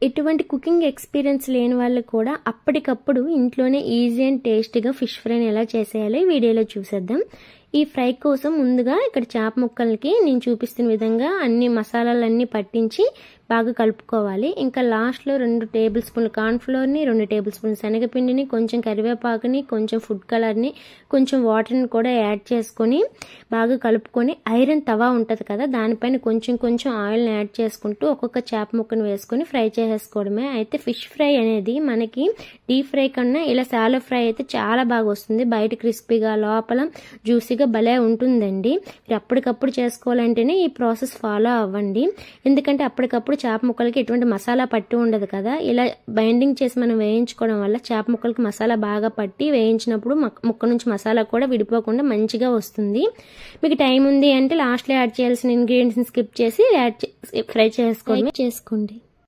ఎటువంటి cooking experience లేని వాళ్ళు కూడా అప్పటికప్పుడు ఇంట్లోనే ఈజీ అండ్ టేస్టీగా ఫిష్ ఫ్రైని ఎలా చేసేయాలో వీడియోలో చూసేద్దాం. ఈ ఫ్రై కోసం ముందుగా ఇక్కడ చేప ముక్కలకి నేను చూపిస్తున్న విధంగా అన్ని మసాలాలన్నీ పట్టించి బాగా కలుపుకోవాలి. ఇంకా లాస్ట్లో 2 టేబుల్ స్పూన్లు కార్న్ఫ్లోర్ని, 2 టేబుల్ స్పూన్లు శనగపిండిని, కొంచెం కరివేపాకుని, కొంచెం ఫుడ్ కలర్ని, కొంచెం వాటర్ని కూడా యాడ్ చేసుకొని బాగా కలుపుకొని ఐరన్ తవా ఉంటుంది కదా, దానిపైన కొంచెం కొంచెం ఆయిల్ని యాడ్ చేసుకుంటూ ఒక్కొక్క చేప ముక్కను వేసుకొని ఫ్రై చేసేసుకోవడమే. అయితే ఫిష్ ఫ్రై అనేది మనకి డీప్ ఫ్రై కన్నా ఇలా షాలో ఫ్రై అయితే చాలా బాగా వస్తుంది. బయట క్రిస్పీగా లోపల జ్యూసీగా భలే ఉంటుందండి. మీరు అప్పటికప్పుడు చేసుకోవాలంటేనే ఈ ప్రాసెస్ ఫాలో అవ్వండి. ఎందుకంటే అప్పటికప్పుడు చేప ముక్కలకి ఎటువంటి మసాలా పట్టి ఉండదు కదా. ఇలా బైండింగ్ చేసి మనం వేయించుకోవడం వల్ల చేప ముక్కలకి మసాలా బాగా పట్టి వేయించినప్పుడు ముక్క నుంచి మసాలా కూడా విడిపోకుండా మంచిగా వస్తుంది. మీకు టైం ఉంది అంటే లాస్ట్లో యాడ్ చేయాల్సిన ఇంగ్రీడియంట్స్ని స్కిప్ చేసి ఫ్రై చేసుకోండి.